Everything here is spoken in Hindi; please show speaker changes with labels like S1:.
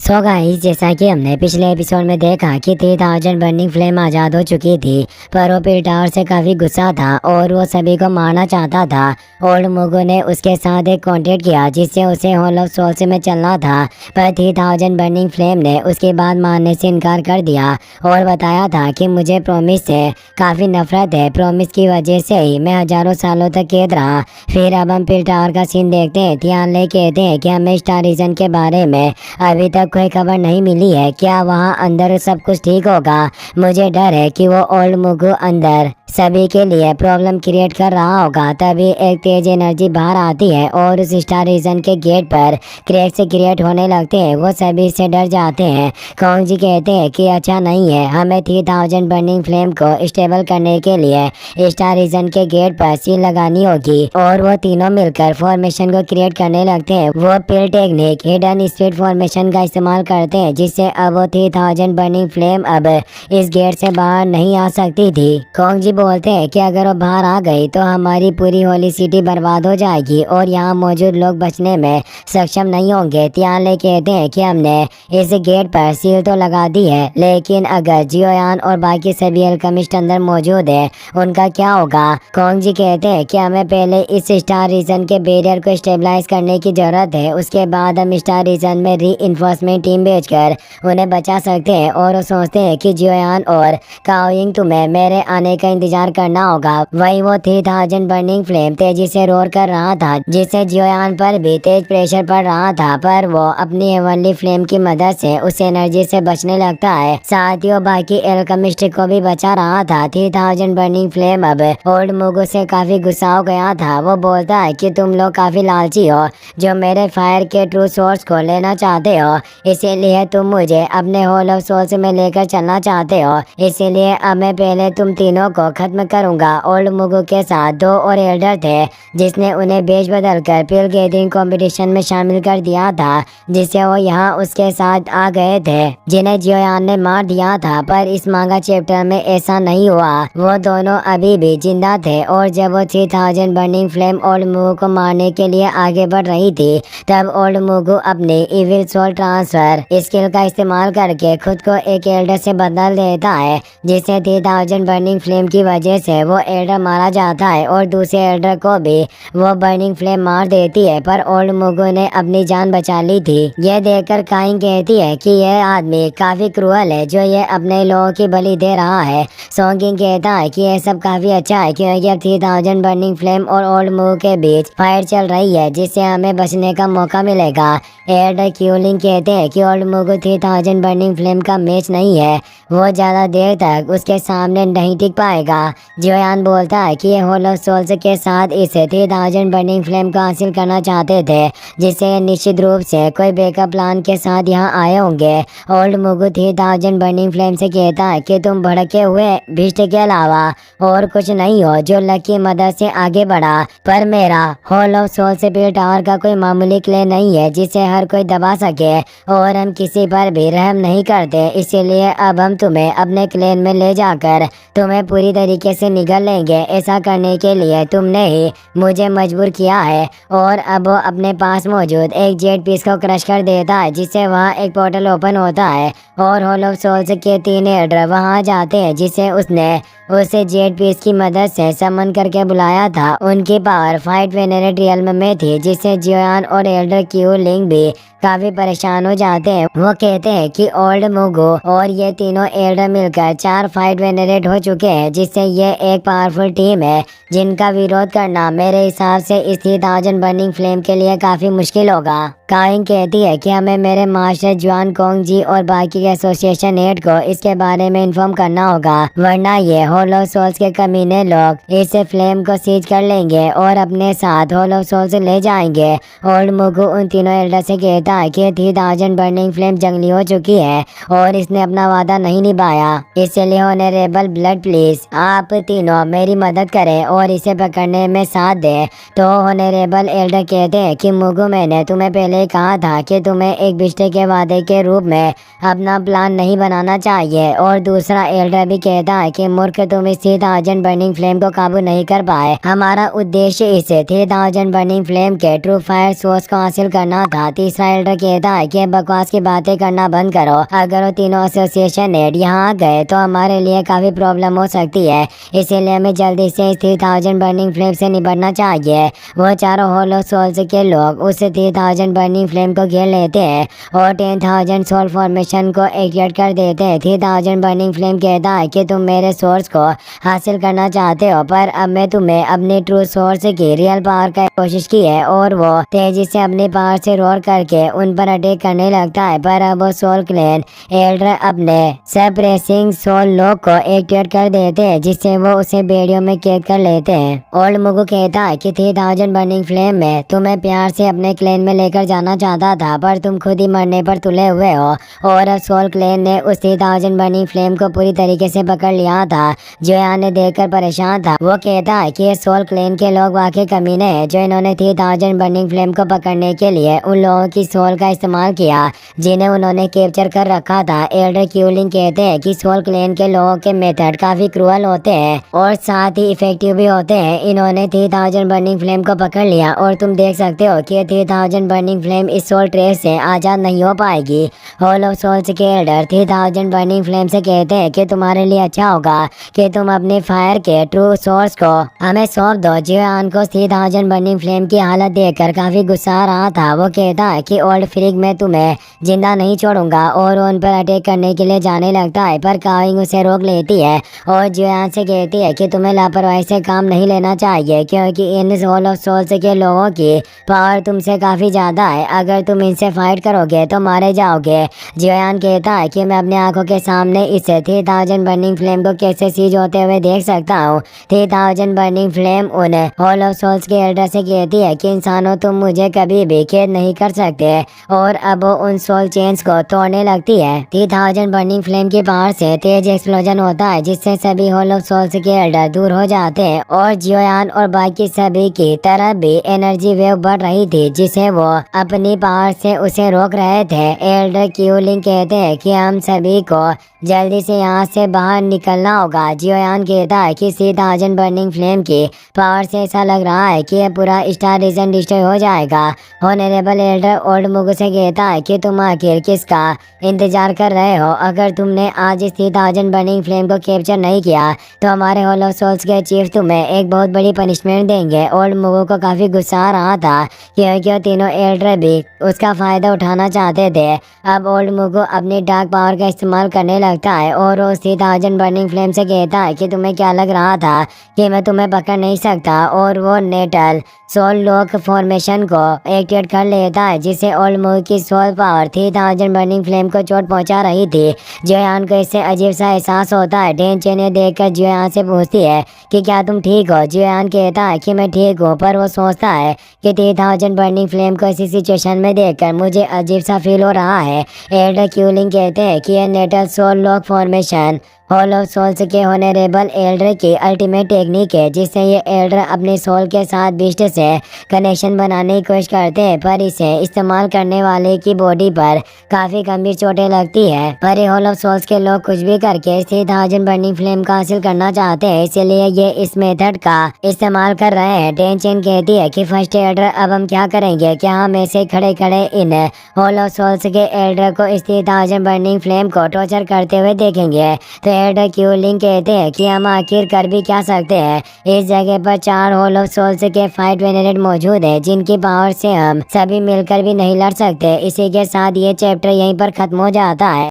S1: सो गाइस, जैसा कि हमने पिछले एपिसोड में देखा कि 3000 बर्निंग फ्लेम आज़ाद हो चुकी थी, पर वो पिल टावर से काफ़ी गुस्सा था और वो सभी को मारना चाहता था। ओल्ड मुगु ने उसके साथ एक कॉन्ट्रैक्ट किया जिससे उसे हॉल ऑफ सोल्स में चलना था, पर 3000 बर्निंग फ्लेम ने उसके बाद मारने से इनकार कर दिया और बताया था कि मुझे प्रॉमिस से काफ़ी नफरत है। प्रॉमिस की वजह से ही मैं हज़ारों सालों तक कैद रहा। फिर अब हम पिल टावर का सीन देखते हैं। थियानले कहते हैं कि हमें स्टार रीजन के बारे में अभी तक कोई खबर नहीं मिली है। क्या वहाँ अंदर सब कुछ ठीक होगा? मुझे डर है कि वो ओल्ड मुगु अंदर सभी के लिए प्रॉब्लम क्रिएट कर रहा होगा। तभी एक तेज एनर्जी बाहर आती है और उस स्टार रीजन के गेट पर क्रैक से क्रिएट होने लगते हैं। वो सभी से डर जाते हैं। कॉन्ग जी कहते हैं कि अच्छा नहीं है, हमें 3000 बर्निंग फ्लेम को स्टेबल करने के लिए स्टार रीजन के गेट पर सील लगानी होगी और वो तीनों मिलकर फॉर्मेशन को क्रिएट करने लगते हैं। वो पिल टेक्निक हिडन स्पीड फॉर्मेशन का इस्तेमाल करते हैं जिससे अब वो 3000 बर्निंग फ्लेम अब इस गेट से बाहर नहीं आ सकती थी। कॉन्ग जी बोलते हैं कि अगर वो बाहर आ गई तो हमारी पूरी होली सिटी बर्बाद हो जाएगी और यहाँ मौजूद लोग बचने में सक्षम नहीं होंगे। तियानले कहते हैं कि हमने इस गेट पर सील तो लगा दी है, लेकिन अगर जियोयान और बाकी सभी अल्केमिस्ट अंदर मौजूद है उनका क्या होगा? कॉन्ग जी कहते हैं कि हमें पहले इस स्टार रीजन के बैरियर को स्टेबलाइज करने की जरूरत है, उसके बाद हम स्टार रीजन में री इन्फोर्समेंट टीम भेजकर उन्हें बचा सकते हैं। और वो सोचते हैं कि जियोयान और काओयिंग तुम्हें मेरे आने का इंतजार करना होगा। वही वो 3000 बर्निंग फ्लेम तेजी से रोर कर रहा था जिससे जियोयान पर भी तेज प्रेशर पड़ रहा था, पर वो अपनी हेवनली फ्लेम की मदद से उस एनर्जी से बचने लगता है। साथ ही वो बाकी एल्केमिस्ट को भी बचा रहा था। 3000 बर्निंग फ्लेम अब ओल्ड मुगु से काफी गुस्सा हो गया था। वो बोलता है कि तुम लोग काफी लालची हो जो मेरे फायर के ट्रू सोर्स को लेना चाहते हो, इसीलिए तुम मुझे अपने हॉल ऑफ सोल्स में लेकर चलना चाहते हो। इसीलिए अब मैं पहले तुम तीनों को खत्म करूंगा। ओल्ड मुगु के साथ दो और एल्डर थे जिसने उन्हें बेच बदल कर पिल गैदरिंग कंपटीशन में शामिल कर दिया था, जिससे वो यहाँ उसके साथ आ गए थे, जिन्हें जियोयान ने मार दिया था। पर इस मांगा चैप्टर में ऐसा नहीं हुआ। वो दोनों अभी भी जिंदा थे और जब वो 3000 बर्निंग फ्लेम ओल्ड मुगु को मारने के लिए आगे बढ़ रही थी, तब ओल्ड मुगु अपने इविल सोल ट्रांसफर स्किल का इस्तेमाल करके खुद को एक एल्डर से बदल देता है, जिससे 3000 बर्निंग फ्लेम की वजह से वो एल्डर मारा जाता है और दूसरे एल्डर को भी वो बर्निंग फ्लेम मार देती है। पर ओल्ड मुगु ने अपनी जान बचा ली थी। ये देखकर काइंग कहती है कि यह आदमी काफी क्रूअल है जो ये अपने लोगों की बलि दे रहा है। सॉन्गिंग कहता है कि यह सब काफी अच्छा है क्योंकि अब 3000 बर्निंग फ्लेम और ओल्ड मुगु के बीच फाइट चल रही है जिससे हमें बचने का मौका मिलेगा। एल्डर क्यूलिंग कहते हैं कि ओल्ड मुगु 3000 बर्निंग फ्लेम का मैच नहीं है, वो ज्यादा देर तक उसके सामने नहीं टिक पाएगा। जियोयान बोलता है कि ये हॉल ऑफ सोल्स के साथ इस 3000 बर्निंग फ्लेम को हासिल करना चाहते थे, जिससे ये निश्चित रूप से कोई बैकअप प्लान के साथ यहाँ आए होंगे। ओल्ड मुगु 3000 बर्निंग फ्लेम से कहता है कि तुम भड़के हुए भिष्ट के अलावा और कुछ नहीं हो जो लक की मदद से आगे बढ़ा, पर मेरा hall of souls pill tower का कोई मामूली क्ले नहीं है जिसे हर कोई दबा सके और हम किसी पर भी रहम नहीं करते। इसीलिए अब हम तुम्हें अपने क्लेन में ले जाकर तुम्हें पूरी तरीके से निगल लेंगे। ऐसा करने के लिए तुमने ही मुझे मजबूर किया है। और अब वो अपने पास मौजूद एक जेट पीस को क्रश कर देता है जिससे वहाँ एक पोर्टल ओपन होता है और हॉल ऑफ सोल्स के 3 एल्डर वहाँ जाते हैं जिसे उसने उसे जेट पीस की मदद से समन करके बुलाया था। उनकी पावर फाइट वेनेरेट रियल्म में थी, जिससे जियोयान और एल्डर क्यूलिंग भी काफी परेशान हो जाते हैं। वो कहते हैं कि ओल्ड मुगु और ये तीनों एल्डर मिलकर 4 फाइट वेनेरेट हो चुके हैं, जिससे ये एक पावरफुल टीम है जिनका विरोध करना मेरे हिसाब से इस 3000 बर्निंग फ्लेम के लिए काफी मुश्किल होगा। काइंग कहती है कि हमें मेरे मास्टर जुआन कोंग जी और बाकी के एसोसिएशन हेड को इसके बारे में इन्फॉर्म करना होगा, वरना ये हॉल ऑफ सोल्स के कमीने लोग इस फ्लेम को सीज कर लेंगे और अपने साथ हॉल ऑफ सोल्स ले जाएंगे। ओल्ड मुगु उन तीनों एल्डर से कहता है कि 3000 बर्निंग फ्लेम जंगली हो चुकी है और इसने अपना वादा नहीं निभाया, इसलिए ऑनरेबल ब्लड प्लीज आप तीनों मेरी मदद करें और इसे पकड़ने में साथ दें। तो ऑनरेबल एल्डर कहते हैं कि मुगु मैंने तुम्हें पहले कहा था कि तुम्हें एक बिस्टे के वादे के रूप में अपना प्लान नहीं बनाना चाहिए। और दूसरा एल्डर भी कहता है कि मूर्ख कि तुम इस 3000 बर्निंग फ्लेम को काबू नहीं कर पाए। हमारा उद्देश्य इस 3000 बर्निंग फ्लेम के ट्रू फायर सोर्स को हासिल करना था। तीसरा एल्डर कहता है कि बकवास की बातें करना बंद करो। अगर वो तीनों एसोसिएशन हेड यहाँ आ गए तो हमारे लिए काफी प्रॉब्लम हो सकती है, इसीलिए हमें जल्दी से इस 3000 बर्निंग फ्लेम से निपटना चाहिए। वो चारों होलो सोल्स के लोग उस 3000 बर्निंग फ्लेम को घेर लेते हैं और 10,000 सोल फॉर्मेशन को एक्टिवेट कर देते हैं। 3000 बर्निंग फ्लेम कहता है कि तुम मेरे सोर्स को हासिल करना चाहते हो, पर अब मैं तुम्हें अपने ट्रू सोर्स की रियल पावर का कोशिश की है। और वो तेजी से अपनी पावर से रोर करके उन पर अटैक करने लगता है, पर अब वो सोल क्लैन एल्डर अपने सप्रेसिंग सोल लॉक को एक्टिवेट कर देते हैं, जिससे वो उसे बेड़ियों में कैद कर लेते हैं। ओल्ड मुगु कहता है कि 3000 बर्निंग फ्लेम में तुम्हें प्यार से अपने क्लैन में लेकर जाना चाहता था, पर तुम खुद ही मरने पर तुले हुए हो। और अब सोल क्लैन ने उस 3000 बर्निंग फ्लेम को पूरी तरीके से पकड़ लिया था। जोयान ने देखकर परेशान था। वो कहता है कि ये सोल क्लैन के लोग वाकई कमीने हैं, जो इन्होंने 3000 बर्निंग फ्लेम को पकड़ने के लिए उन लोगों की सोल का इस्तेमाल किया जिन्हें उन्होंने कैप्चर कर रखा था। एल्डर क्यूलिंग कहते हैं कि सोल क्लैन के लोगों के मेथड काफी क्रूअल होते हैं और साथ ही इफेक्टिव भी होते हैं। इन्होंने 3000 बर्निंग फ्लेम को पकड़ लिया और तुम देख सकते हो कि 3000 बर्निंग फ्लेम इस सोल ट्रेस से आजाद नहीं हो पाएगी। होलो सोल्स के एल्डर 3000 बर्निंग फ्लेम से कहते हैं कि तुम्हारे लिए अच्छा होगा कि तुम अपने फायर के ट्रू सोर्स को हमें सौंप दो। जोयान को 3000 बर्निंग फ्लेम की हालत देखकर काफी गुस्सा आ रहा था। वो कहता है कि ओल्ड फ्रिग मैं तुम्हें जिंदा नहीं छोड़ूंगा और उन पर अटैक करने के लिए जाने लगता है, पर काविंग उसे रोक लेती है और जोयान से कहती है कि तुम्हें लापरवाही से काम नहीं लेना चाहिए, क्योंकि इन होलो सोल्स के लोगों की पावर तुमसे काफी ज्यादा है। अगर तुम इनसे फाइट करोगे तो मारे जाओगे। जोयान कहता है कि मैं अपनी आंखों के सामने इस 3000 बर्निंग फ्लेम को कैसे सीज होते हुए देख सकता हूँ। 3000 बर्निंग फ्लेम उन होलो सोल्स के एल्डर से कहती है कि इंसानों तुम मुझे कभी भी कैद नहीं कर सकते, और अब वो उन सोल चेन्स को तोड़ने लगती है। 3000 बर्निंग फ्लेम की पावर से तेज एक्सप्लोजन होता है, जिससे सभी होलो सोल्स के एल्डर दूर हो जाते हैं और जोयान और बाकी सभी की तरफ भी एनर्जी वेव बढ़ रही थी, जिसे वो अपनी पावर से उसे रोक रहे थे। एल्डर क्यूलिंग कहते हैं कि हम सभी को जल्दी से यहाँ से बाहर निकलना होगा। जोयान कहता है कि 3000 बर्निंग फ्लेम की पावर से ऐसा लग रहा है कि यह पूरा स्टार रीजन डिस्ट्रॉय हो जाएगा। ऑनरेबल एल्डर ओल्ड मुगु से कहता है कि तुम आखिर किसका इंतजार कर रहे हो? अगर तुमने आज इस 3000 बर्निंग फ्लेम को कैप्चर नहीं किया तो हमारे होलो सोल्स के चीफ तुम्हें एक बहुत बड़ी पनिशमेंट देंगे। ओल्ड मुगु को काफी गुस्सा आ रहा था क्योंकि वो तीनों एल्डर भी उसका फायदा उठाना चाहते थे। अब ओल्ड मुगु अपनी डार्क पावर का इस्तेमाल करने लगता है और वो 3000 बर्निंग फ्लेम से कहता है कि तुम्हें क्या लग रहा था कि मैं तुम्हें पकड़ नहीं सकता, और वो नेटल सोल लॉक फॉर्मेशन को एक्टिवेट कर लेता है, जिससे ओल्ड मुगु की सोल पावर 3000 बर्निंग फ्लेम को चोट पहुंचा रही थी। जोयान को इससे अजीब सा एहसास होता है। टेंशन ने देखकर जोयान से पूछती है कि क्या तुम ठीक हो? जोयान कहता है कि मैं ठीक हूँ, पर वो सोचता है कि 3000 बर्निंग फ्लेम को इसी सिचुएशन में देखकर मुझे अजीब सा फील हो रहा है। एल्डर क्यूलिंग कहते हैं कि यह नेटल सोल लॉक फॉर्मेशन होलो सोल्स के होनरेबल एल्डर की अल्टीमेट टेक्निक है, जिससे ये एल्डर अपने सोल के साथ बीस्ट से कनेक्शन बनाने की कोशिश करते हैं, पर इसे इस्तेमाल करने वाले की बॉडी पर काफी गंभीर चोटें लगती है। पर ये होलो सोल्स के लोग कुछ भी करके 3000 बर्निंग फ्लेम का हासिल करना चाहते हैं, इसलिए ये इस मेथड का इस्तेमाल कर रहे हैं। टेंशन कहती है कि फर्स्ट एल्डर अब हम क्या करेंगे? क्या हम ऐसे खड़े खड़े इन होलो सोल्स के एल्डर को इस 3000 बर्निंग फ्लेम को टॉर्चर करते हुए देखेंगे? तो एल्डर क्यूलिंग कहते हैं कि हम आखिर कर भी क्या सकते हैं। इस जगह पर 4 होलो सोल्स के फाइट वेरिएंट मौजूद है, जिनकी पावर से हम सभी मिलकर भी नहीं लड़ सकते। इसी के साथ ये चैप्टर यहीं पर खत्म हो जाता है।